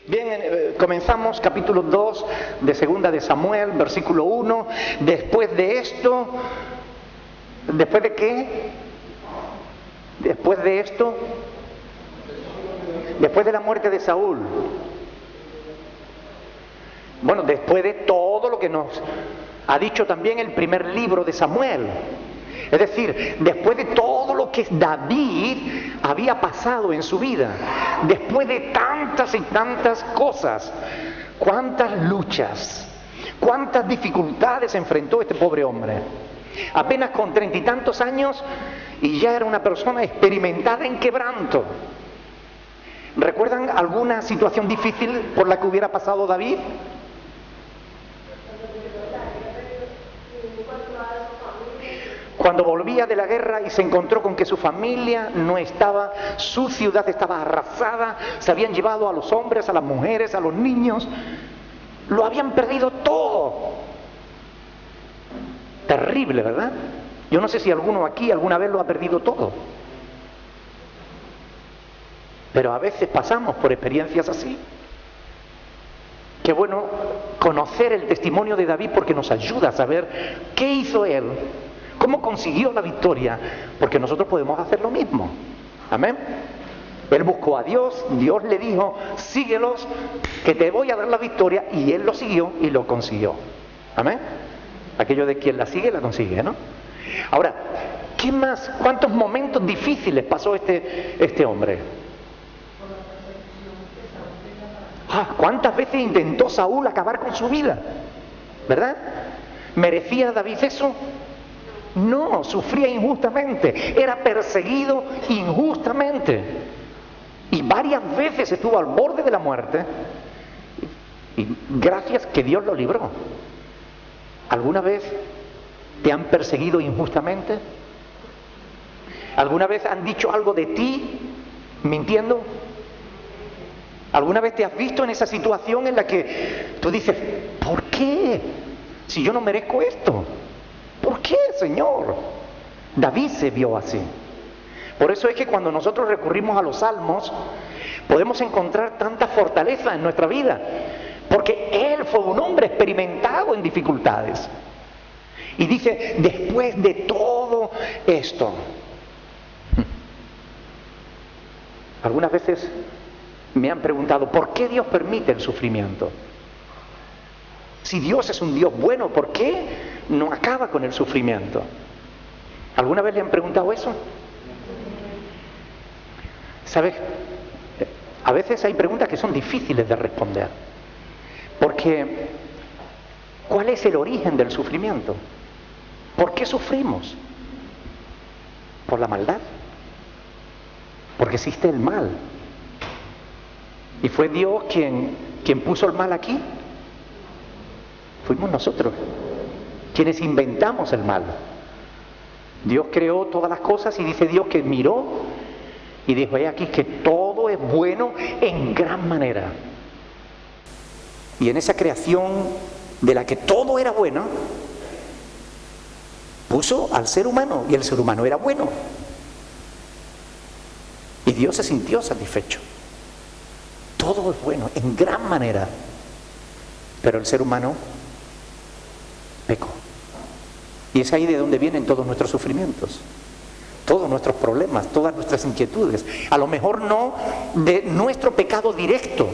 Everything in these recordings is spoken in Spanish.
Bien, comenzamos capítulo 2 de Segunda de Samuel, versículo 1. Después de esto, ¿después de qué? Después de esto, después de la muerte de Saúl. Bueno, después de todo lo que nos ha dicho también el primer libro de Samuel. Es decir, después de todo lo que David había pasado en su vida, después de tantas y tantas cosas, cuántas luchas, cuántas dificultades enfrentó este pobre hombre. Apenas con 30 y tantos años y ya era una persona experimentada en quebranto. ¿Recuerdan alguna situación difícil por la que hubiera pasado David? Cuando volvía de la guerra y se encontró con que su familia no estaba, su ciudad estaba arrasada, se habían llevado a los hombres, a las mujeres, a los niños, lo habían perdido todo. Terrible, ¿verdad? Yo no sé si alguno aquí alguna vez lo ha perdido todo. Pero a veces pasamos por experiencias así. Qué bueno conocer el testimonio de David porque nos ayuda a saber qué hizo él. ¿Cómo consiguió la victoria? Porque nosotros podemos hacer lo mismo. Amén. Él buscó a Dios, Dios le dijo, síguelos, que te voy a dar la victoria, y él lo siguió y lo consiguió. Amén. Aquello de quien la sigue, la consigue, ¿no? Ahora, ¿qué más? ¿Cuántos momentos difíciles pasó este hombre? ¿Cuántas veces intentó Saúl acabar con su vida? ¿Verdad? ¿Merecía David eso? No, sufría injustamente, era perseguido injustamente y varias veces estuvo al borde de la muerte y gracias que Dios lo libró. ¿Alguna vez te han perseguido injustamente? ¿Alguna vez han dicho algo de ti mintiendo? ¿Alguna vez te has visto en esa situación en la que tú dices, ¿por qué? Si yo no merezco esto. ¿Por qué, Señor? David se vio así. Por eso es que cuando nosotros recurrimos a los salmos, podemos encontrar tanta fortaleza en nuestra vida. Porque él fue un hombre experimentado en dificultades. Y dice, después de todo esto. Algunas veces me han preguntado, ¿por qué Dios permite el sufrimiento? Si Dios es un Dios bueno, ¿por qué no acaba con el sufrimiento? ¿Alguna vez le han preguntado eso? ¿Sabes? A veces hay preguntas que son difíciles de responder. Porque, ¿cuál es el origen del sufrimiento? ¿Por qué sufrimos? ¿Por la maldad? Porque existe el mal. ¿Y fue Dios quien puso el mal aquí? Fuimos nosotros quienes inventamos el mal. Dios creó todas las cosas y dice Dios que miró y dijo, he aquí que todo es bueno en gran manera. Y en esa creación de la que todo era bueno, puso al ser humano y el ser humano era bueno. Y Dios se sintió satisfecho. Todo es bueno en gran manera. Pero el ser humano pecó. Y es ahí de donde vienen todos nuestros sufrimientos, todos nuestros problemas, todas nuestras inquietudes. A lo mejor no de nuestro pecado directo,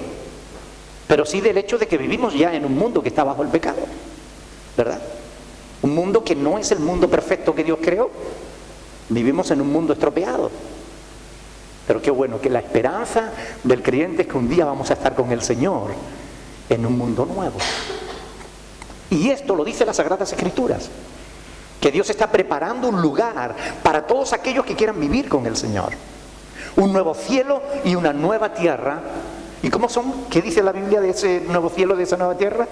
pero sí del hecho de que vivimos ya en un mundo que está bajo el pecado, ¿verdad? Un mundo que no es el mundo perfecto que Dios creó. Vivimos en un mundo estropeado. Pero qué bueno que la esperanza del creyente es que un día vamos a estar con el Señor en un mundo nuevo. Y esto lo dice las Sagradas Escrituras, que Dios está preparando un lugar para todos aquellos que quieran vivir con el Señor. Un nuevo cielo y una nueva tierra. ¿Y cómo son? ¿Qué dice la Biblia de ese nuevo cielo, de esa nueva tierra?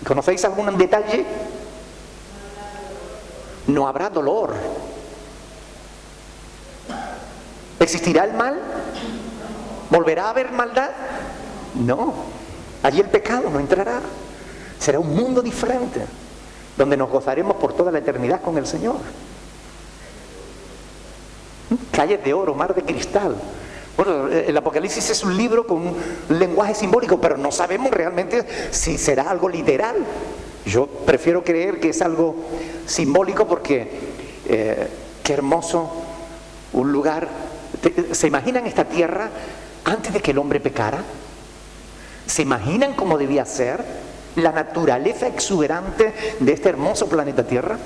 ¿Conocéis algún detalle? No habrá dolor. ¿Existirá el mal? ¿Volverá a haber maldad? No. Allí el pecado no entrará. Será un mundo diferente, donde nos gozaremos por toda la eternidad con el Señor. Calles de oro, mar de cristal, Bueno, el Apocalipsis es un libro con un lenguaje simbólico, pero no sabemos realmente si será algo literal. Yo prefiero creer que es algo simbólico porque qué hermoso un lugar. ¿Se imaginan esta tierra antes de que el hombre pecara? ¿Se imaginan cómo debía ser la naturaleza exuberante de este hermoso planeta Tierra?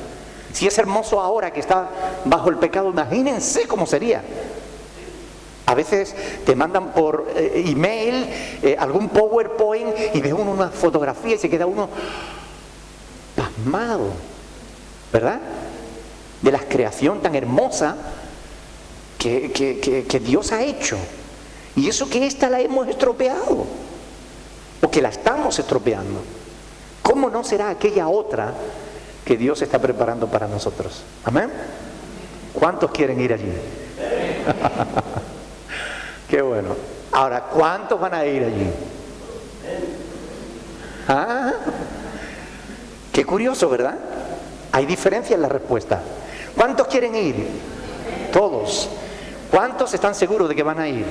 Si es hermoso ahora que está bajo el pecado, imagínense cómo sería. A veces te mandan por email algún PowerPoint y ve uno una fotografía y se queda uno pasmado, ¿verdad? De la creación tan hermosa que Dios ha hecho. Y eso que esta la hemos estropeado, o que la estamos estropeando. ¿Cómo no será aquella otra que Dios está preparando para nosotros? ¿Amén? ¿Cuántos quieren ir allí? Qué bueno. Ahora, ¿cuántos van a ir allí? ¿Ah? Qué curioso, ¿verdad? Hay diferencia en la respuesta. ¿Cuántos quieren ir? Todos. ¿Cuántos están seguros de que van a ir?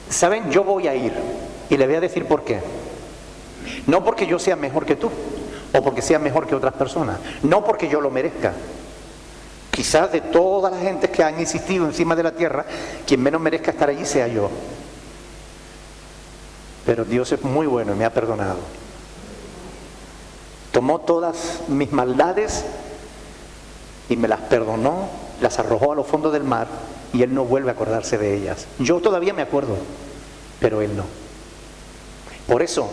¿Saben? Yo voy a ir y le voy a decir por qué. No porque yo sea mejor que tú o porque sea mejor que otras personas, no porque yo lo merezca. Quizás de todas las gentes que han existido encima de la tierra, quien menos merezca estar allí sea yo. Pero Dios es muy bueno y me ha perdonado. Tomó todas mis maldades y me las perdonó, las arrojó a los fondos del mar y Él no vuelve a acordarse de ellas. Yo todavía me acuerdo, pero Él no. Por eso,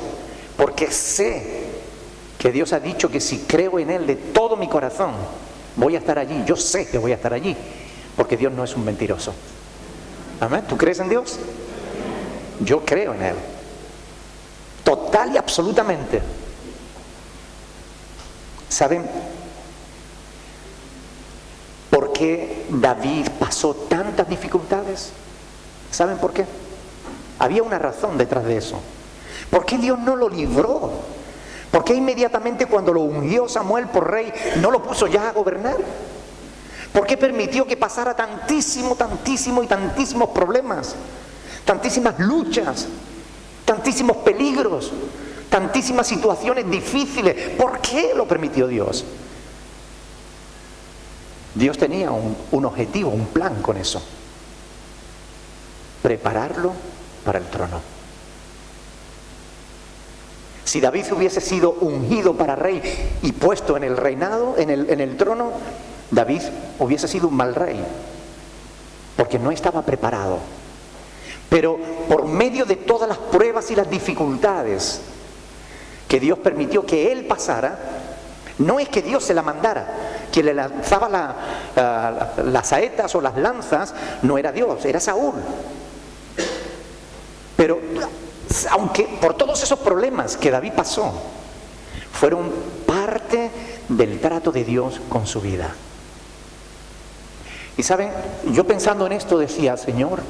porque sé que Dios ha dicho que si creo en Él de todo mi corazón, voy a estar allí. Yo sé que voy a estar allí, porque Dios no es un mentiroso. ¿Amén? ¿Tú crees en Dios? Yo creo en Él. Total y absolutamente. ¿Saben por qué David pasó tantas dificultades? ¿Saben por qué? Había una razón detrás de eso. ¿Por qué Dios no lo libró? ¿Por qué inmediatamente cuando lo ungió Samuel por rey no lo puso ya a gobernar? ¿Por qué permitió que pasara tantísimos problemas, tantísimas luchas, tantísimos peligros, tantísimas situaciones difíciles? ¿Por qué lo permitió Dios? Dios tenía un objetivo, un plan con eso. Prepararlo para el trono. Si David hubiese sido ungido para rey y puesto en el reinado, en el trono, David hubiese sido un mal rey, porque no estaba preparado. Pero por medio de todas las pruebas y las dificultades que Dios permitió que él pasara, no es que Dios se la mandara. Quien le lanzaba las saetas o las lanzas no era Dios, era Saúl. Pero aunque por todos esos problemas que David pasó, fueron parte del trato de Dios con su vida. Y saben, yo pensando en esto decía, Señor,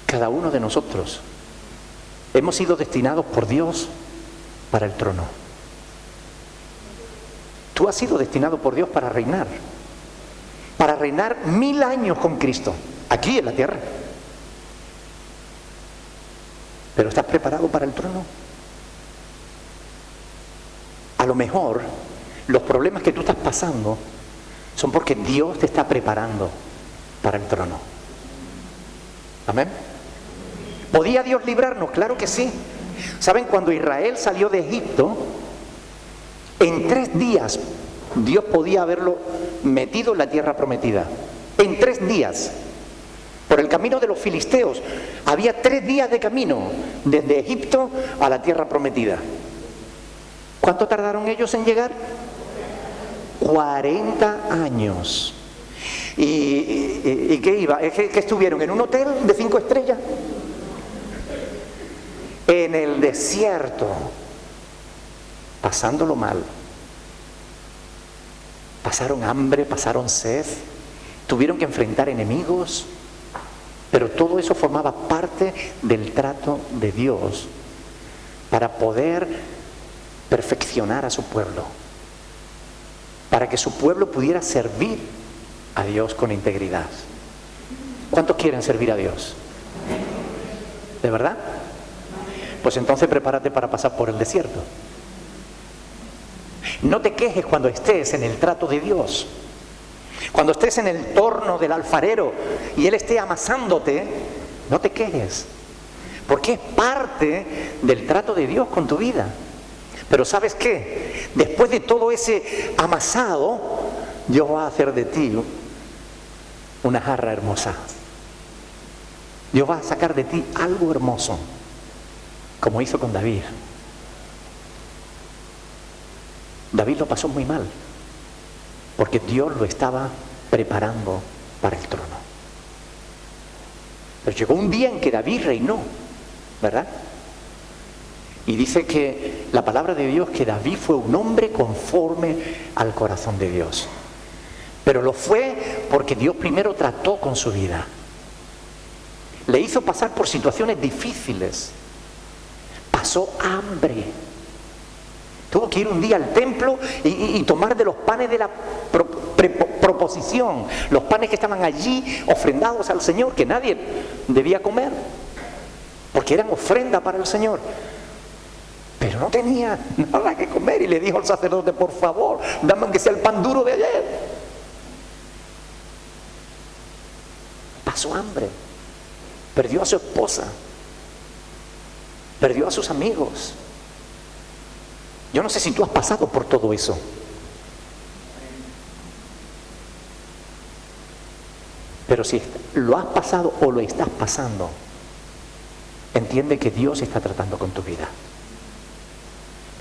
cada uno de nosotros hemos sido destinados por Dios para el trono. Tú has sido destinado por Dios para reinar 1000 años con Cristo, aquí en la tierra. Pero ¿estás preparado para el trono? A lo mejor los problemas que tú estás pasando son porque Dios te está preparando para el trono. ¿Amén? ¿Podía Dios librarnos? Claro que sí. ¿Saben? Cuando Israel salió de Egipto, en 3 días Dios podía haberlo metido en la tierra prometida. En 3 días. Por el camino de los filisteos. Había 3 días de camino desde Egipto a la tierra prometida. ¿Cuánto tardaron ellos en llegar? 40 años. ¿Y qué iba? ¿Que estuvieron en un hotel de 5 estrellas? En el desierto, pasándolo mal. Pasaron hambre, pasaron sed, tuvieron que enfrentar enemigos, Pero todo eso formaba parte del trato de Dios para poder perfeccionar a su pueblo, para que su pueblo pudiera servir a Dios con integridad. ¿Cuántos quieren servir a Dios? ¿De verdad? Pues entonces prepárate para pasar por el desierto. No te quejes cuando estés en el trato de Dios. Cuando estés en el torno del alfarero y Él esté amasándote, no te quejes, porque es parte del trato de Dios con tu vida. Pero ¿sabes qué? Después de todo ese amasado, Dios va a hacer de ti una jarra hermosa. Dios va a sacar de ti algo hermoso, como hizo con David. David lo pasó muy mal, porque Dios lo estaba preparando para el trono. Pero llegó un día en que David reinó, ¿verdad? Y dice que la palabra de Dios que David fue un hombre conforme al corazón de Dios. Pero lo fue porque Dios primero trató con su vida. Le hizo pasar por situaciones difíciles. Pasó hambre. Tuvo que ir un día al templo y tomar de los panes de la proposición, los panes que estaban allí ofrendados al Señor, que nadie debía comer, porque eran ofrenda para el Señor. Pero no tenía nada que comer y le dijo al sacerdote: por favor, dame aunque sea el pan duro de ayer. Pasó hambre, perdió a su esposa, perdió a sus amigos. Yo no sé si tú has pasado por todo eso. Pero si lo has pasado o lo estás pasando, entiende que Dios está tratando con tu vida.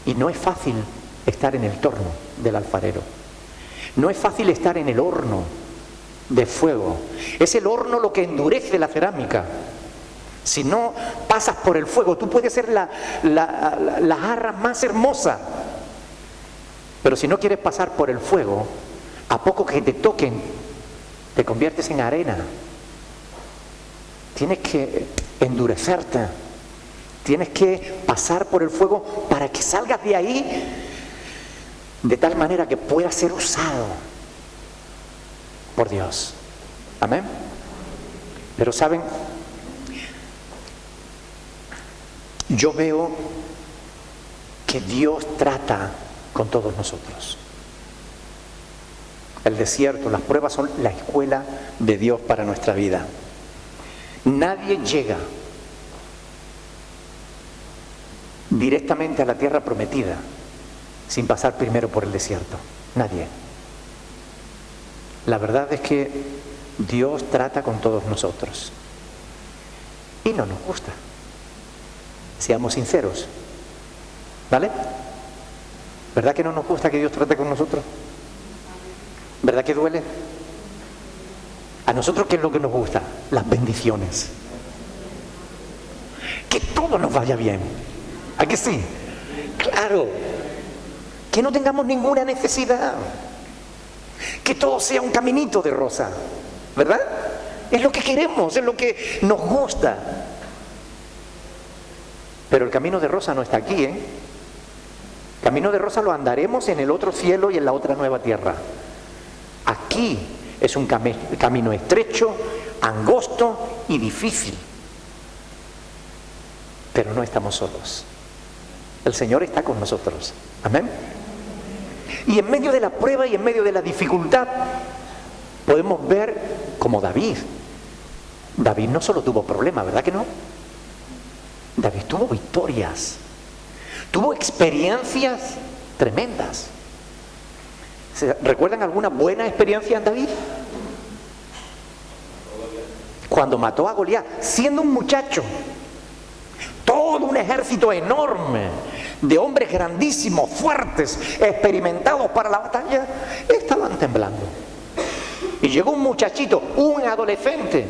Y no es fácil estar en el torno del alfarero. No es fácil estar en el horno de fuego. Es el horno lo que endurece la cerámica. Si no pasas por el fuego, tú puedes ser la jarra más hermosa. Pero si no quieres pasar por el fuego, a poco que te toquen, te conviertes en arena. Tienes que endurecerte. Tienes que pasar por el fuego para que salgas de ahí de tal manera que puedas ser usado por Dios. Amén. Pero ¿saben? Yo veo que Dios trata con todos nosotros. El desierto, las pruebas son la escuela de Dios para nuestra vida. Nadie llega directamente a la tierra prometida sin pasar primero por el desierto. Nadie. La verdad es que Dios trata con todos nosotros y no nos gusta. Seamos sinceros, ¿vale? ¿Verdad que no nos gusta que Dios trate con nosotros? ¿Verdad que duele? ¿A nosotros qué es lo que nos gusta? Las bendiciones. Que todo nos vaya bien. ¿A que sí? Claro. Que no tengamos ninguna necesidad. Que todo sea un caminito de rosa. ¿Verdad? Es lo que queremos, es lo que nos gusta. Pero el camino de rosa no está aquí, ¿eh? Camino de rosa lo andaremos en el otro cielo y en la otra nueva tierra. Aquí es un camino estrecho, angosto y difícil. Pero no estamos solos. El Señor está con nosotros. Amén. Y en medio de la prueba y en medio de la dificultad podemos ver como David. David no solo tuvo problemas, ¿verdad que no? David tuvo victorias, tuvo experiencias tremendas. ¿Recuerdan alguna buena experiencia en David? Cuando mató a Goliat, siendo un muchacho, todo un ejército enorme de hombres grandísimos, fuertes, experimentados para la batalla, estaban temblando. Y llegó un muchachito, un adolescente,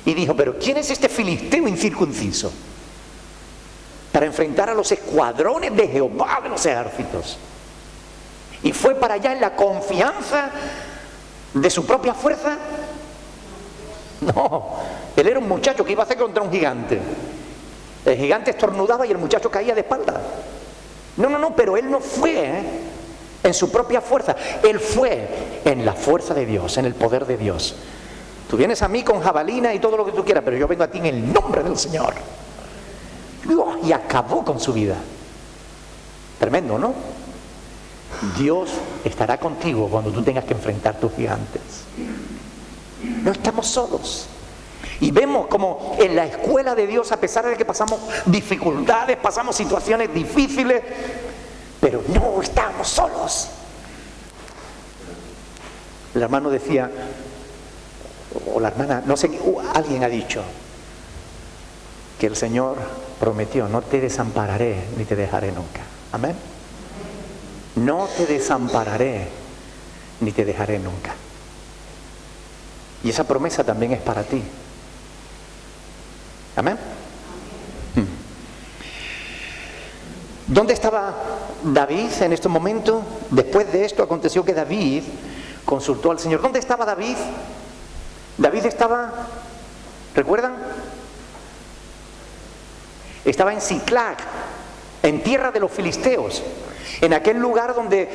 y dijo: pero ¿quién es este filisteo incircunciso para enfrentar a los escuadrones de Jehová de los ejércitos? Y fue para allá en la confianza de su propia fuerza. No, él era un muchacho que iba a hacer contra un gigante. El gigante estornudaba y el muchacho caía de espalda. No, pero él no fue en su propia fuerza. Él fue en la fuerza de Dios, en el poder de Dios. Tú vienes a mí con jabalina y todo lo que tú quieras, pero yo vengo a ti en el nombre del Señor. Y acabó con su vida. Tremendo, ¿no? Dios estará contigo cuando tú tengas que enfrentar tus gigantes. No estamos solos. Y vemos como en la escuela de Dios, a pesar de que pasamos dificultades, pasamos situaciones difíciles, pero no estamos solos. El hermano decía, o la hermana, no sé, alguien ha dicho que el Señor prometió: no te desampararé ni te dejaré nunca. Amén. No te desampararé ni te dejaré nunca. Y esa promesa también es para ti. Amén. ¿Dónde estaba David en este momento? Después de esto aconteció que David consultó al Señor. ¿Dónde estaba David? David estaba, ¿recuerdan? Estaba en Siclag, en tierra de los filisteos, en aquel lugar donde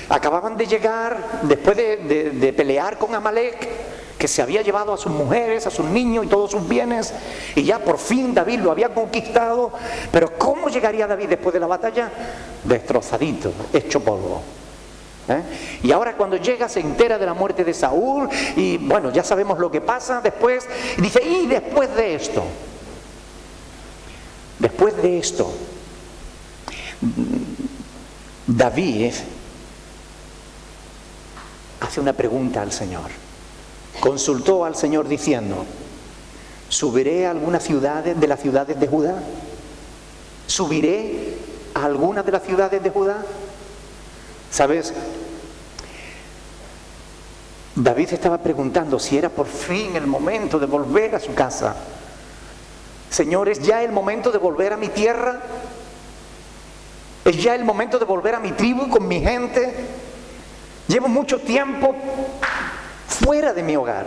acababan de llegar, después de pelear con Amalek, que se había llevado a sus mujeres, a sus niños y todos sus bienes, y ya por fin David lo había conquistado. Pero ¿cómo llegaría David después de la batalla? Destrozadito, hecho polvo. Y ahora cuando llega se entera de la muerte de Saúl, y bueno, ya sabemos lo que pasa después, y dice, y después de esto, David hace una pregunta al Señor. Consultó al Señor diciendo: ¿subiré a algunas ciudades de las ciudades de Judá? ¿Subiré a algunas de las ciudades de Judá? ¿Sabes? David estaba preguntando si era por fin el momento de volver a su casa. Señor, ¿es ya el momento de volver a mi tierra? ¿Es ya el momento de volver a mi tribu con mi gente? Llevo mucho tiempo fuera de mi hogar.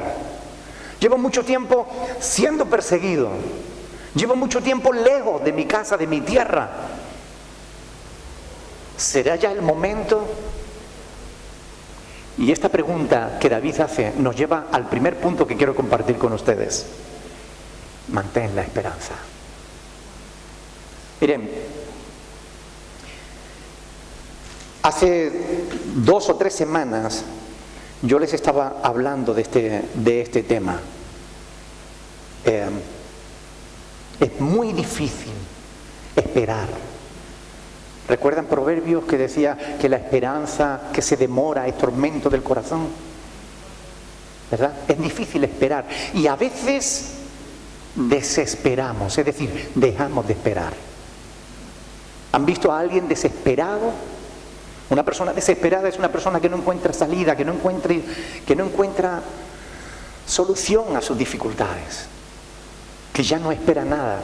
Llevo mucho tiempo siendo perseguido. Llevo mucho tiempo lejos de mi casa, de mi tierra. ¿Será ya el momento? Y esta pregunta que David hace nos lleva al primer punto que quiero compartir con ustedes. Mantén la esperanza. Miren, hace 2 o 3 semanas yo les estaba hablando de este tema. Es muy difícil esperar. ¿Recuerdan Proverbios que decía que la esperanza que se demora es tormento del corazón? ¿Verdad? Es difícil esperar. Y a veces desesperamos, es decir, dejamos de esperar. ¿Han visto a alguien desesperado? Una persona desesperada es una persona que no encuentra salida, que no encuentra solución a sus dificultades, que ya no espera nada.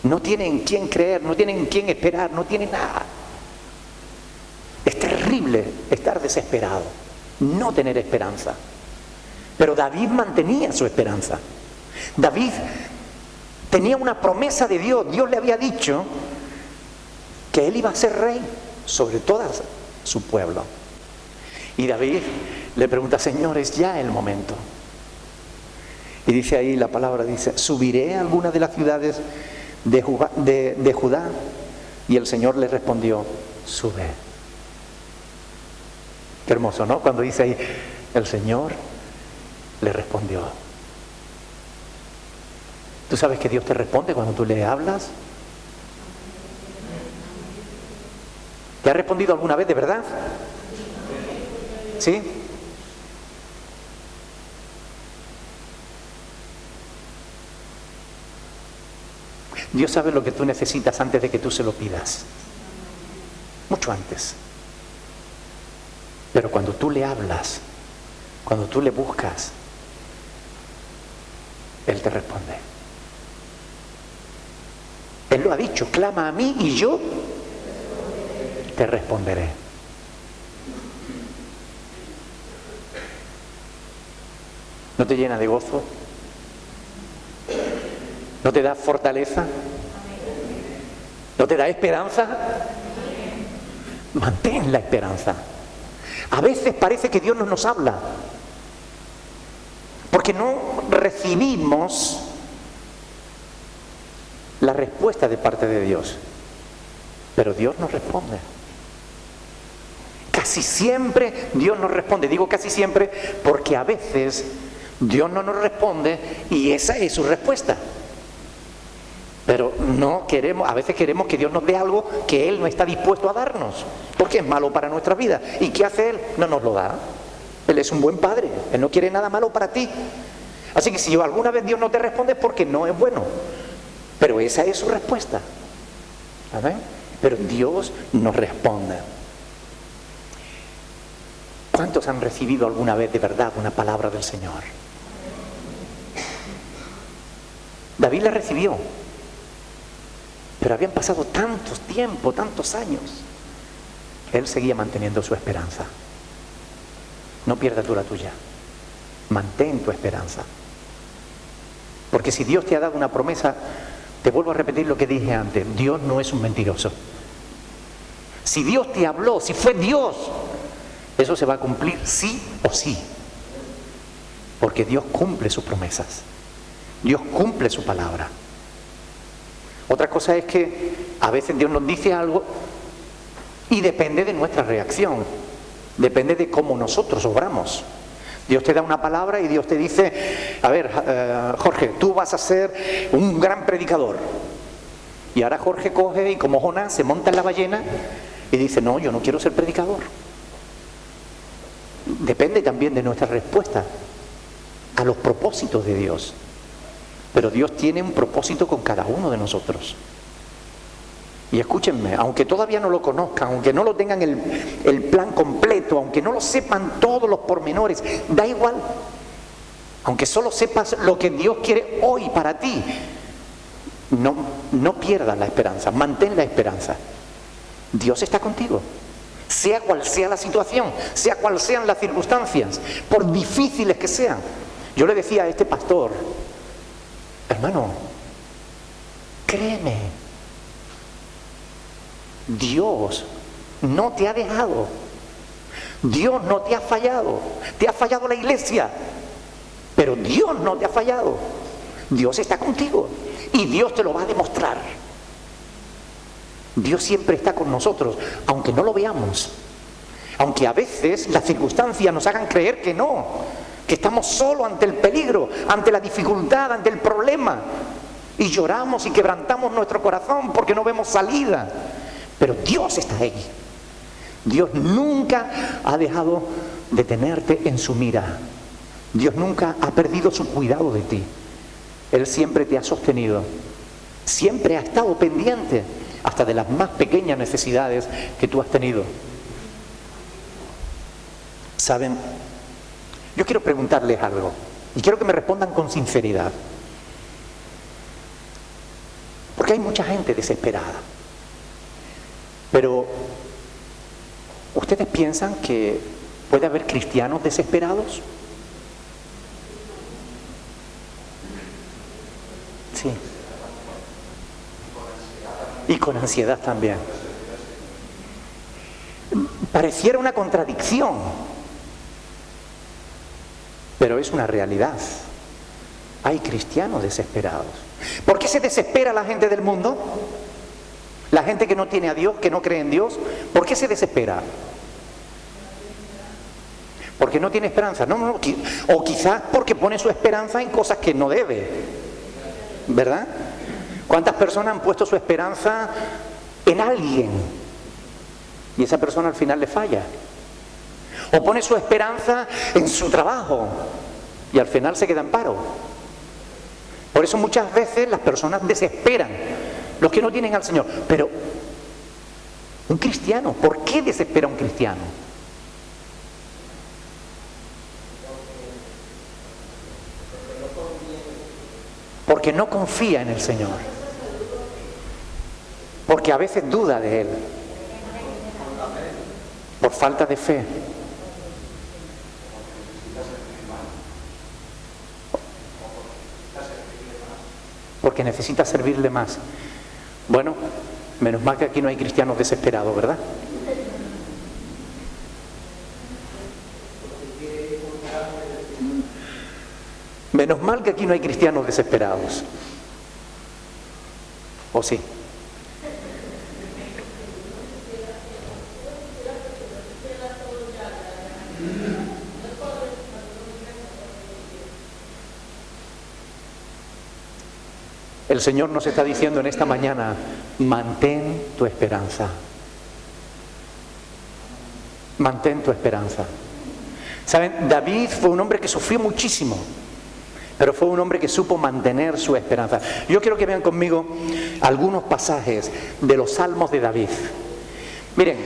No tiene en quién creer, no tiene en quién esperar, no tiene nada. Es terrible estar desesperado, no tener esperanza. Pero David mantenía su esperanza. David tenía una promesa de Dios. Dios le había dicho que él iba a ser rey sobre todo su pueblo. Y David le pregunta: Señor, ¿es ya el momento? Y dice ahí, la palabra dice: ¿subiré a alguna de las ciudades de Judá? Y el Señor le respondió: sube. Qué hermoso, ¿no? Cuando dice ahí, el Señor le respondió. ¿Tú sabes que Dios te responde cuando tú le hablas? ¿Te ha respondido alguna vez de verdad? ¿Sí? Dios sabe lo que tú necesitas antes de que tú se lo pidas. Mucho antes. Pero cuando tú le hablas, cuando tú le buscas, Él te responde. Él lo ha dicho: clama a mí y yo te responderé. ¿No te llena de gozo? ¿No te da fortaleza? ¿No te da esperanza? Mantén la esperanza. A veces parece que Dios no nos habla, porque no recibimos la respuesta de parte de Dios. Pero Dios nos responde. Casi siempre Dios nos responde. Digo casi siempre porque a veces Dios no nos responde y esa es su respuesta. Pero no queremos, a veces queremos que Dios nos dé algo que Él no está dispuesto a darnos, porque es malo para nuestra vida. ¿Y qué hace Él? No nos lo da. Él es un buen padre, Él no quiere nada malo para ti. Así que si alguna vez Dios no te responde es porque no es bueno. Pero esa es su respuesta. ¿Amén? Pero Dios nos responde. ¿Cuántos han recibido alguna vez de verdad una palabra del Señor? David la recibió. Pero habían pasado tantos tiempos, tantos años. Él seguía manteniendo su esperanza. No pierdas tú la tuya. Mantén tu esperanza. Porque si Dios te ha dado una promesa, te vuelvo a repetir lo que dije antes, Dios no es un mentiroso. Si Dios te habló, si fue Dios, eso se va a cumplir sí o sí. Porque Dios cumple sus promesas. Dios cumple su palabra. Otra cosa es que a veces Dios nos dice algo y depende de nuestra reacción, depende de cómo nosotros obramos. Dios te da una palabra y Dios te dice, a ver, Jorge, tú vas a ser un gran predicador. Y ahora Jorge coge y como Jonás se monta en la ballena y dice, no, yo no quiero ser predicador. Depende también de nuestra respuesta a los propósitos de Dios. Pero Dios tiene un propósito con cada uno de nosotros. Y escúchenme, aunque todavía no lo conozcan, aunque no lo tengan el plan completo, aunque no lo sepan todos los pormenores, da igual. Aunque solo sepas lo que Dios quiere hoy para ti, no pierdas la esperanza, mantén la esperanza. Dios está contigo. Sea cual sea la situación, sea cual sean las circunstancias, por difíciles que sean. Yo le decía a este pastor, hermano, créeme, Dios no te ha dejado, Dios no te ha fallado la iglesia, pero Dios no te ha fallado, Dios está contigo y Dios te lo va a demostrar. Dios siempre está con nosotros, aunque no lo veamos, aunque a veces las circunstancias nos hagan creer que no, que estamos solos ante el peligro, ante la dificultad, ante el problema, y lloramos y quebrantamos nuestro corazón porque no vemos salida. Pero Dios está ahí. Dios nunca ha dejado de tenerte en su mira. Dios nunca ha perdido su cuidado de ti. Él siempre te ha sostenido. Siempre ha estado pendiente hasta de las más pequeñas necesidades que tú has tenido. ¿Saben? Yo quiero preguntarles algo y quiero que me respondan con sinceridad. Porque hay mucha gente desesperada. Pero, ¿ustedes piensan que puede haber cristianos desesperados? Sí. Y con ansiedad también. Pareciera una contradicción, pero es una realidad. Hay cristianos desesperados. ¿Por qué se desespera la gente del mundo? La gente que no tiene a Dios, que no cree en Dios, ¿por qué se desespera? Porque no tiene esperanza. No, o quizás porque pone su esperanza en cosas que no debe, ¿verdad? ¿Cuántas personas han puesto su esperanza en alguien y esa persona al final le falla? O pone su esperanza en su trabajo y al final se queda en paro. Por eso muchas veces las personas desesperan, los que no tienen al Señor. Pero un cristiano, ¿por qué desespera un cristiano? Porque no confía en el Señor. Porque a veces duda de Él. Por falta de fe. porque necesitas servirle más. Bueno, menos mal que aquí no hay cristianos desesperados, ¿verdad? Menos mal que aquí no hay cristianos desesperados. ¿O sí? El Señor nos está diciendo en esta mañana, mantén tu esperanza. Mantén tu esperanza. ¿Saben? David fue un hombre que sufrió muchísimo, pero fue un hombre que supo mantener su esperanza. Yo quiero que vean conmigo algunos pasajes de los Salmos de David. Miren,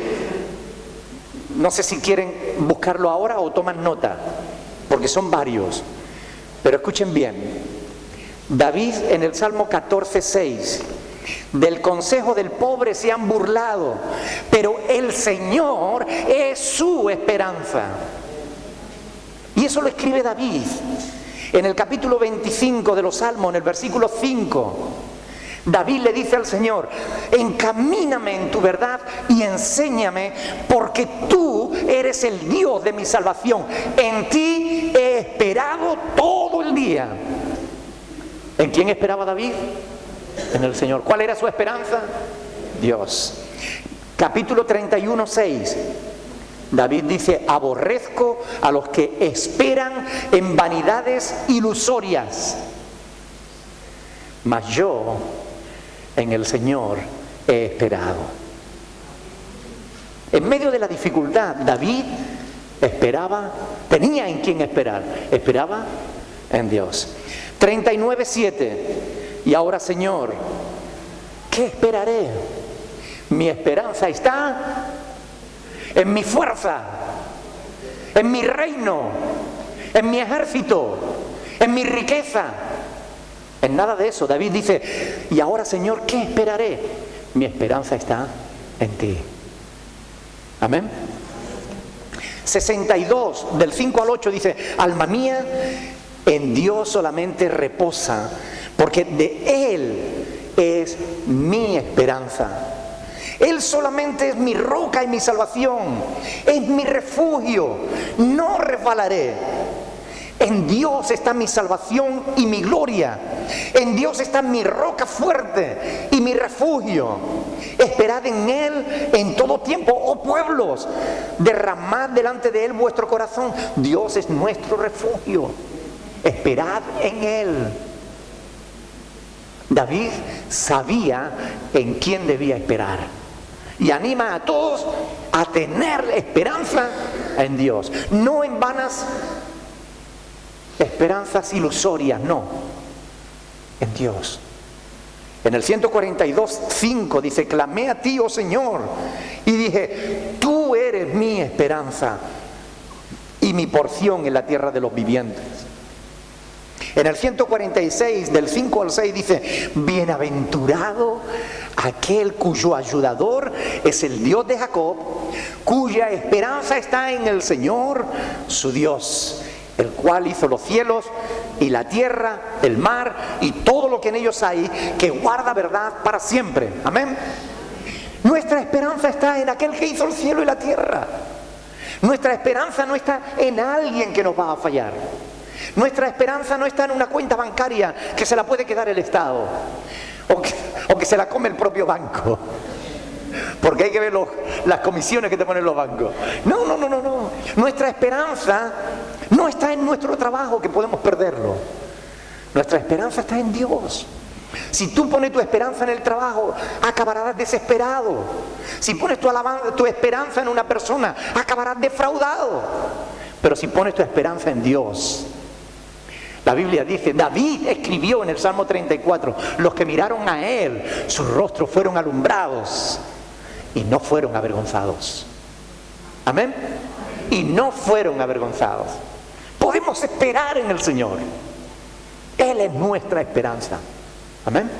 no sé si quieren buscarlo ahora o toman nota, porque son varios, pero escuchen bien. David en el Salmo 14:6, del consejo del pobre se han burlado, pero el Señor es su esperanza. Y eso lo escribe David. En el capítulo 25 de los Salmos, en el versículo 5, David le dice al Señor, encamíname en tu verdad y enséñame, porque tú eres el Dios de mi salvación. En ti he esperado todo el día. ¿En quién esperaba David? En el Señor. ¿Cuál era su esperanza? Dios. Capítulo 31:6. David dice, aborrezco a los que esperan en vanidades ilusorias, mas yo en el Señor he esperado. En medio de la dificultad, David esperaba, tenía en quién esperar, esperaba en Dios. 39:7. Y ahora, Señor, ¿qué esperaré? Mi esperanza está en mi fuerza, en mi reino, en mi ejército, en mi riqueza. En nada de eso. David dice, y ahora, Señor, ¿qué esperaré? Mi esperanza está en ti. Amén. 62, del 5 al 8 dice, alma mía, en Dios solamente reposa, porque de Él es mi esperanza. Él solamente es mi roca y mi salvación, es mi refugio, no resbalaré. En Dios está mi salvación y mi gloria, en Dios está mi roca fuerte y mi refugio. Esperad en Él en todo tiempo, oh pueblos, derramad delante de Él vuestro corazón. Dios es nuestro refugio, esperad en Él. David sabía en quién debía esperar y anima a todos a tener esperanza en Dios, no en vanas esperanzas ilusorias, no, en Dios. En el 142:5 dice, clamé a ti, oh Señor, y dije, tú eres mi esperanza y mi porción en la tierra de los vivientes. En el 146, del 5 al 6 dice, bienaventurado aquel cuyo ayudador es el Dios de Jacob, cuya esperanza está en el Señor, su Dios, el cual hizo los cielos y la tierra, el mar y todo lo que en ellos hay, que guarda verdad para siempre. Amén. Nuestra esperanza está en aquel que hizo el cielo y la tierra. Nuestra esperanza no está en alguien que nos va a fallar. Nuestra esperanza no está en una cuenta bancaria que se la puede quedar el Estado o que se la come el propio banco, porque hay que ver las comisiones que te ponen los bancos. No. Nuestra esperanza no está en nuestro trabajo, que podemos perderlo. Nuestra esperanza está en Dios. Si tú pones tu esperanza en el trabajo, acabarás desesperado. Si pones tu esperanza en una persona, acabarás defraudado. Pero si pones tu esperanza en Dios, la Biblia dice, David escribió en el Salmo 34, los que miraron a Él, sus rostros fueron alumbrados y no fueron avergonzados. Amén. Y no fueron avergonzados. Podemos esperar en el Señor. Él es nuestra esperanza. Amén.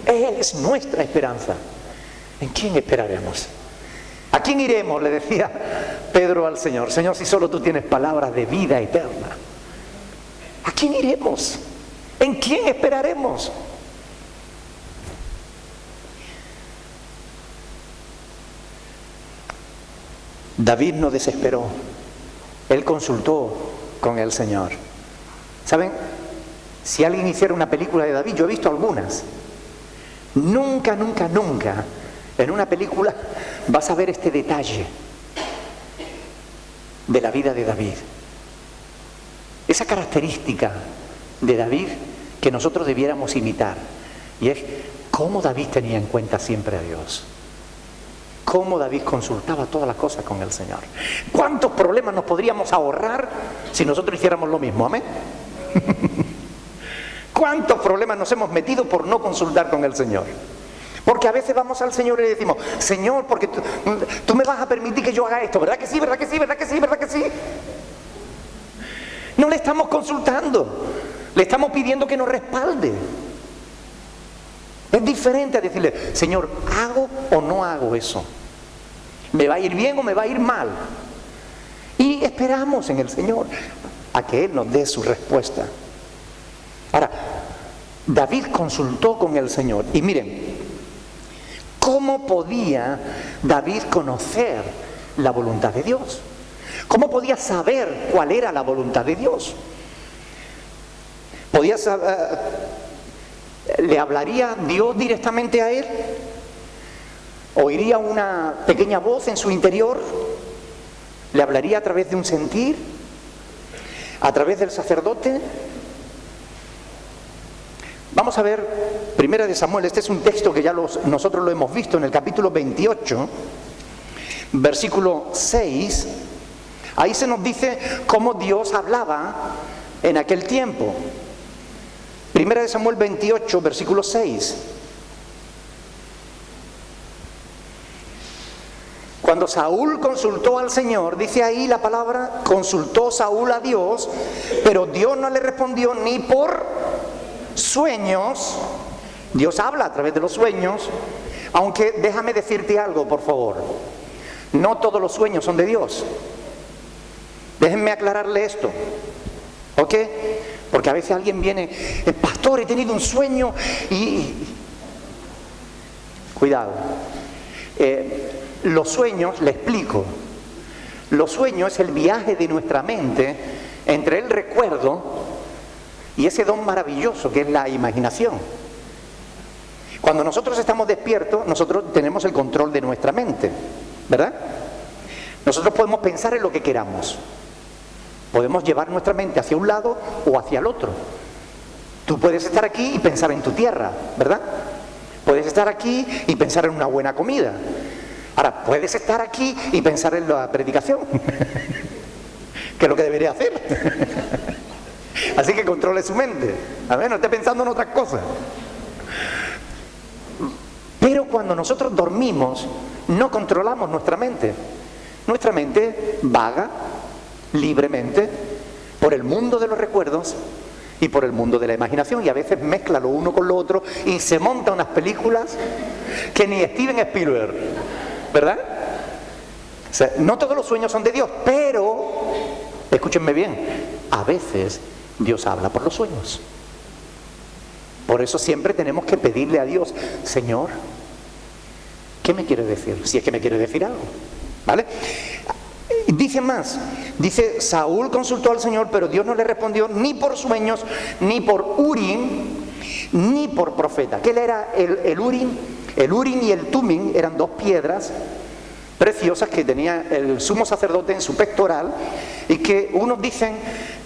Él es nuestra esperanza. ¿En quién esperaremos? ¿A quién iremos? Le decía Pedro al Señor. Señor, si solo tú tienes palabras de vida eterna. ¿A quién iremos? ¿En quién esperaremos? David no desesperó. Él consultó con el Señor. ¿Saben? Si alguien hiciera una película de David, yo he visto algunas. Nunca, nunca, nunca en una película vas a ver este detalle de la vida de David. Esa característica de David que nosotros debiéramos imitar. Y es cómo David tenía en cuenta siempre a Dios. Cómo David consultaba todas las cosas con el Señor. ¿Cuántos problemas nos podríamos ahorrar si nosotros hiciéramos lo mismo? Amén. ¿Cuántos problemas nos hemos metido por no consultar con el Señor? Porque a veces vamos al Señor y le decimos: Señor, porque tú me vas a permitir que yo haga esto, ¿verdad que sí? ¿Verdad que sí? ¿Verdad que sí? ¿Verdad que sí? No le estamos consultando, le estamos pidiendo que nos respalde. Es diferente a decirle: Señor, ¿hago o no hago eso? ¿Me va a ir bien o me va a ir mal? Y esperamos en el Señor a que Él nos dé su respuesta. Ahora, David consultó con el Señor. Y miren, ¿cómo podía David conocer la voluntad de Dios? ¿Cómo podía saber cuál era la voluntad de Dios? ¿Podía saber, le hablaría Dios directamente a él? ¿Oiría una pequeña voz en su interior? ¿Le hablaría a través de un sentir? ¿A través del sacerdote? Vamos a ver Primera de Samuel. Este es un texto que ya nosotros lo hemos visto en el capítulo 28, versículo 6. Ahí se nos dice cómo Dios hablaba en aquel tiempo. Primera de Samuel 28, versículo 6. Cuando Saúl consultó al Señor, dice ahí la palabra, consultó Saúl a Dios, pero Dios no le respondió ni por sueños. Dios habla a través de los sueños, aunque déjame decirte algo, por favor. No todos los sueños son de Dios. Déjenme aclararle esto, ¿ok? Porque a veces alguien viene: pastor, he tenido un sueño y... Cuidado. Los sueños, le explico. Los sueños es el viaje de nuestra mente entre el recuerdo y ese don maravilloso que es la imaginación. Cuando nosotros estamos despiertos, nosotros tenemos el control de nuestra mente, ¿verdad? Nosotros podemos pensar en lo que queramos. Podemos llevar nuestra mente hacia un lado o hacia el otro. Tú puedes estar aquí y pensar en tu tierra, ¿verdad? Puedes estar aquí y pensar en una buena comida. Ahora, puedes estar aquí y pensar en la predicación, que es lo que debería hacer. Así que controle su mente. A ver, no esté pensando en otras cosas. Pero cuando nosotros dormimos, no controlamos nuestra mente. Nuestra mente vaga libremente por el mundo de los recuerdos y por el mundo de la imaginación, y a veces mezcla lo uno con lo otro y se monta unas películas que ni Steven Spielberg, ¿verdad? O sea, no todos los sueños son de Dios, pero, escúchenme bien, a veces Dios habla por los sueños. Por eso siempre tenemos que pedirle a Dios: Señor, ¿qué me quiere decir? Si es que me quiere decir algo, ¿vale? Dice más, dice: Saúl consultó al Señor, pero Dios no le respondió ni por sueños, ni por Urim, ni por profeta. ¿Qué era el Urim? El Urim y el Tumim eran dos piedras preciosas que tenía el sumo sacerdote en su pectoral, y que unos dicen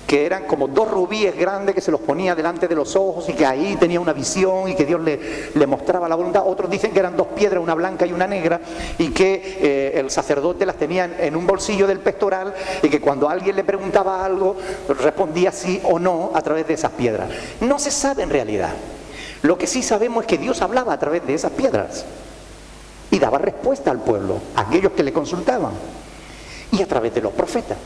que eran como dos rubíes grandes que se los ponía delante de los ojos y que ahí tenía una visión y que Dios le mostraba la voluntad. Otros dicen que eran dos piedras, una blanca y una negra, y que el sacerdote las tenía en un bolsillo del pectoral, y que cuando alguien le preguntaba algo respondía sí o no a través de esas piedras. No se sabe en realidad. Lo que sí sabemos es que Dios hablaba a través de esas piedras y daba respuesta al pueblo, a aquellos que le consultaban, y a través de los profetas.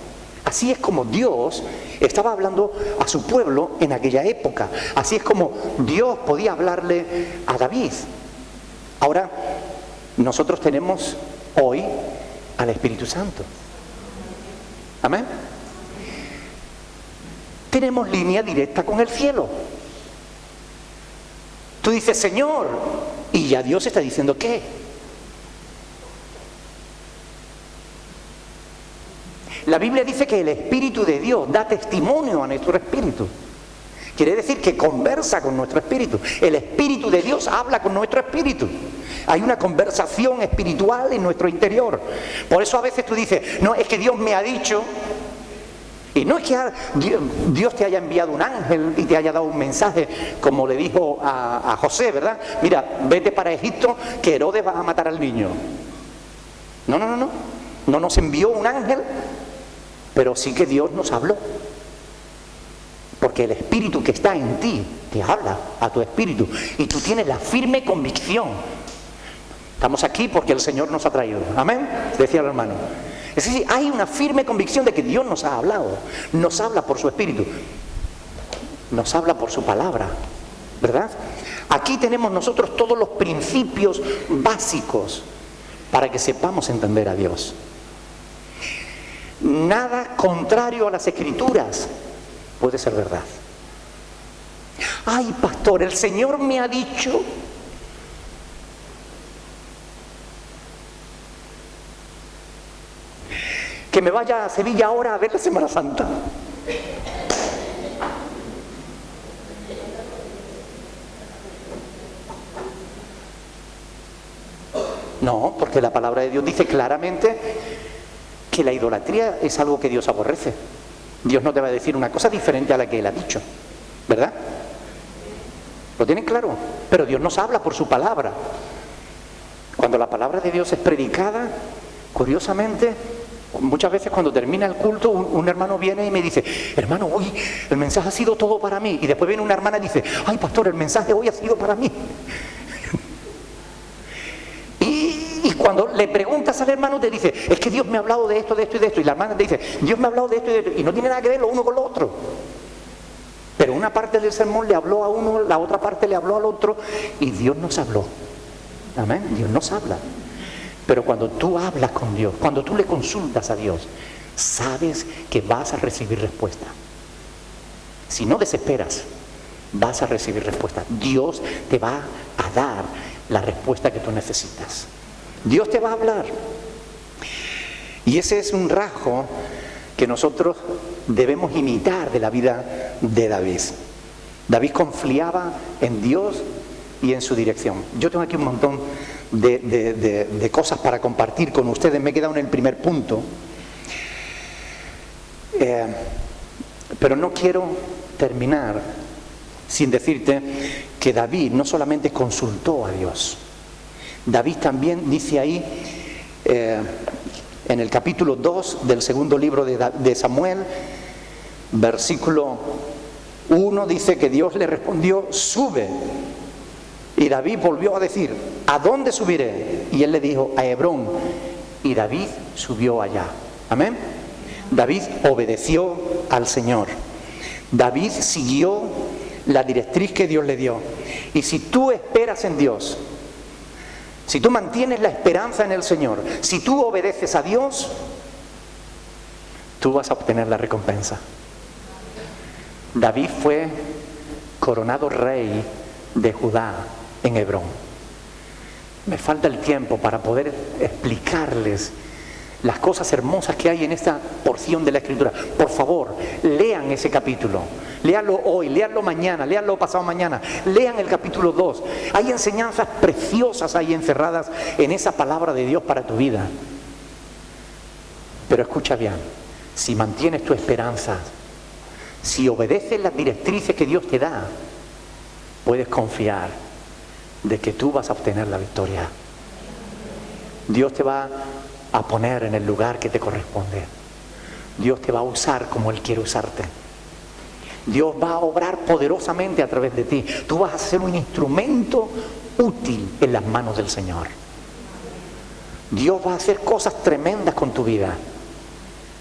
Así es como Dios estaba hablando a su pueblo en aquella época. Así es como Dios podía hablarle a David. Ahora, nosotros tenemos hoy al Espíritu Santo. Amén. Tenemos línea directa con el cielo. Tú dices: Señor, y ya Dios está diciendo: ¿qué? La Biblia dice que el Espíritu de Dios da testimonio a nuestro espíritu. Quiere decir que conversa con nuestro espíritu. El Espíritu de Dios habla con nuestro espíritu. Hay una conversación espiritual en nuestro interior. Por eso a veces tú dices, no, es que Dios me ha dicho. Y no es que Dios te haya enviado un ángel y te haya dado un mensaje, como le dijo a José, ¿verdad? Mira, vete para Egipto, que Herodes va a matar al niño. No. No nos envió un ángel, pero sí que Dios nos habló. Porque el Espíritu que está en ti te habla a tu espíritu. Y tú tienes la firme convicción. Estamos aquí porque el Señor nos ha traído. Amén, decía el hermano. Es decir, hay una firme convicción de que Dios nos ha hablado. Nos habla por su Espíritu. Nos habla por su palabra. ¿Verdad? Aquí tenemos nosotros todos los principios básicos para que sepamos entender a Dios. Nada contrario a las Escrituras puede ser verdad. Ay, pastor, el Señor me ha dicho. Que me vaya a Sevilla ahora a ver la Semana Santa. No, porque la palabra de Dios dice claramente que la idolatría es algo que Dios aborrece. Dios no te va a decir una cosa diferente a la que Él ha dicho, ¿verdad? ¿Lo tienen claro? Pero Dios nos habla por su palabra. Cuando la palabra de Dios es predicada, curiosamente, muchas veces cuando termina el culto, un hermano viene y me dice, hermano, hoy el mensaje ha sido todo para mí. Y después viene una hermana y dice, ay, pastor, el mensaje hoy ha sido para mí. Y cuando le preguntas al hermano te dice, es que Dios me ha hablado de esto, de esto y de esto. Y la hermana te dice, Dios me ha hablado de esto y de esto. Y no tiene nada que ver lo uno con lo otro. Pero una parte del sermón le habló a uno, la otra parte le habló al otro. Y Dios nos habló. Amén. Dios nos habla. Pero cuando tú hablas con Dios, cuando tú le consultas a Dios, sabes que vas a recibir respuesta. Si no desesperas, vas a recibir respuesta. Dios te va a dar la respuesta que tú necesitas. Dios te va a hablar. Y ese es un rasgo que nosotros debemos imitar de la vida de David. David confiaba en Dios y en su dirección. Yo tengo aquí un montón de cosas para compartir con ustedes. Me he quedado en el primer punto. Pero no quiero terminar sin decirte que David no solamente consultó a Dios. David también dice ahí, en el capítulo 2 del segundo libro de Samuel, versículo 1, dice que Dios le respondió, sube. Y David volvió a decir, ¿a dónde subiré? Y él le dijo, a Hebrón. Y David subió allá. Amén. David obedeció al Señor. David siguió la directriz que Dios le dio. Y si tú esperas en Dios, si tú mantienes la esperanza en el Señor, si tú obedeces a Dios, tú vas a obtener la recompensa. David fue coronado rey de Judá en Hebrón. Me falta el tiempo para poder explicarles las cosas hermosas que hay en esta porción de la Escritura. Por favor, lean ese capítulo. Léanlo hoy, léanlo mañana, léanlo pasado mañana. Lean el capítulo 2. Hay enseñanzas preciosas ahí encerradas en esa palabra de Dios para tu vida. Pero escucha bien, si mantienes tu esperanza, si obedeces las directrices que Dios te da, puedes confiar de que tú vas a obtener la victoria. Dios te va a poner en el lugar que te corresponde. Dios te va a usar como Él quiere usarte. Dios va a obrar poderosamente a través de ti. Tú vas a ser un instrumento útil en las manos del Señor. Dios va a hacer cosas tremendas con tu vida.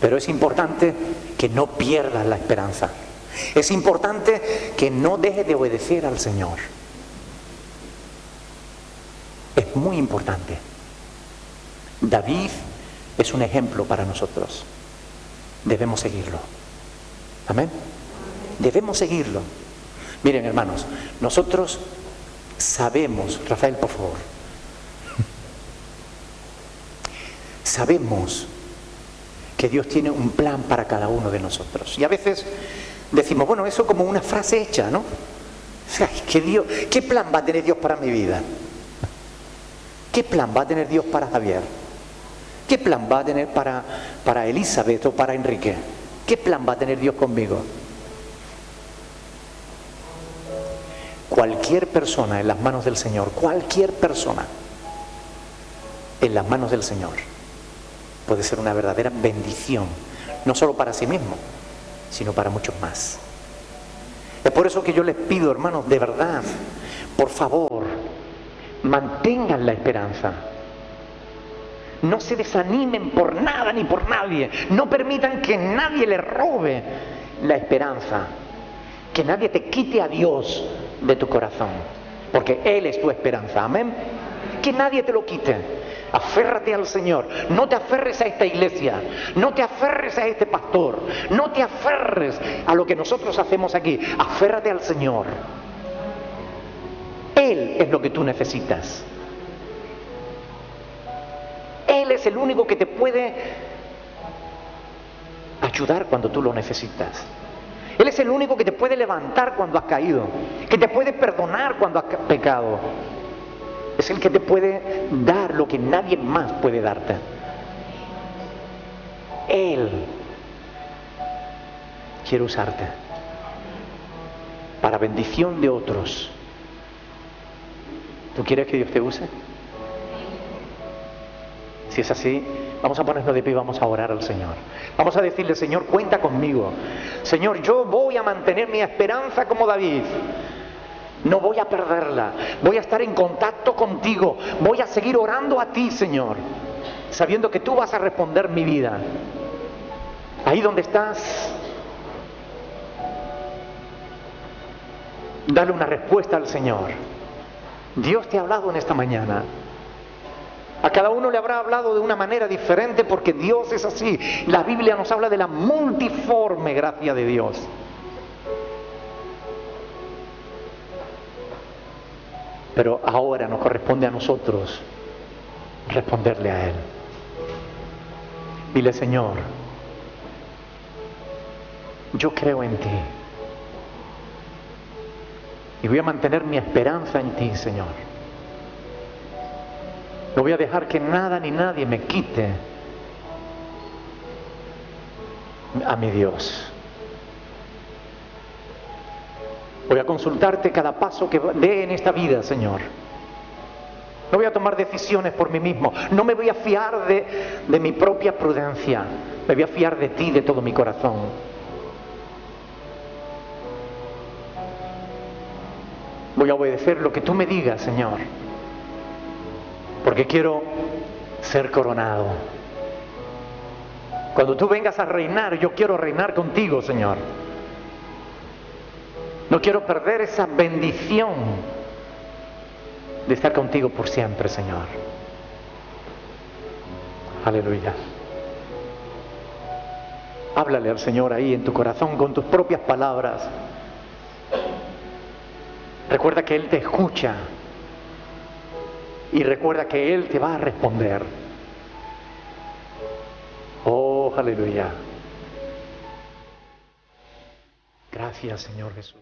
Pero es importante que no pierdas la esperanza. Es importante que no dejes de obedecer al Señor. Es muy importante. David es un ejemplo para nosotros. Debemos seguirlo. Amén. Debemos seguirlo. Miren, hermanos, nosotros sabemos, Rafael, por favor, sabemos que Dios tiene un plan para cada uno de nosotros. Y a veces decimos, bueno, eso como una frase hecha, ¿no? O sea, ¿qué plan va a tener Dios para mi vida? ¿Qué plan va a tener Dios para Javier? ¿Qué plan va a tener para Elizabeth o para Enrique? ¿Qué plan va a tener Dios conmigo? Cualquier persona en las manos del Señor, cualquier persona en las manos del Señor puede ser una verdadera bendición, no solo para sí mismo, sino para muchos más. Es por eso que yo les pido, hermanos, de verdad, por favor, mantengan la esperanza. No se desanimen por nada ni por nadie. No permitan que nadie les robe la esperanza. Que nadie te quite a Dios de tu corazón. Porque Él es tu esperanza. Amén. Que nadie te lo quite. Aférrate al Señor. No te aferres a esta iglesia. No te aferres a este pastor. No te aferres a lo que nosotros hacemos aquí. Aférrate al Señor. Él es lo que tú necesitas. Él es el único que te puede ayudar cuando tú lo necesitas. Él es el único que te puede levantar cuando has caído, que te puede perdonar cuando has pecado. Es el que te puede dar lo que nadie más puede darte. Él quiere usarte para bendición de otros. ¿Tú quieres que Dios te use? Si es así, vamos a ponernos de pie y vamos a orar al Señor. Vamos a decirle, Señor, cuenta conmigo. Señor, yo voy a mantener mi esperanza como David. No voy a perderla. Voy a estar en contacto contigo. Voy a seguir orando a ti, Señor, sabiendo que tú vas a responder mi vida. Ahí donde estás, dale una respuesta al Señor. Dios te ha hablado en esta mañana. A cada uno le habrá hablado de una manera diferente porque Dios es así. La Biblia nos habla de la multiforme gracia de Dios. Pero ahora nos corresponde a nosotros responderle a Él. Dile, Señor, yo creo en ti. Y voy a mantener mi esperanza en ti, Señor. No voy a dejar que nada ni nadie me quite a mi Dios. Voy a consultarte cada paso que dé en esta vida, Señor. No voy a tomar decisiones por mí mismo. No me voy a fiar de mi propia prudencia. Me voy a fiar de ti de todo mi corazón. Voy a obedecer lo que tú me digas, Señor. Porque quiero ser coronado. Cuando tú vengas a reinar, yo quiero reinar contigo, Señor. No quiero perder esa bendición de estar contigo por siempre, Señor. Aleluya. Háblale al Señor ahí en tu corazón con tus propias palabras. Recuerda que Él te escucha. Y recuerda que Él te va a responder. Oh, aleluya. Gracias, Señor Jesús.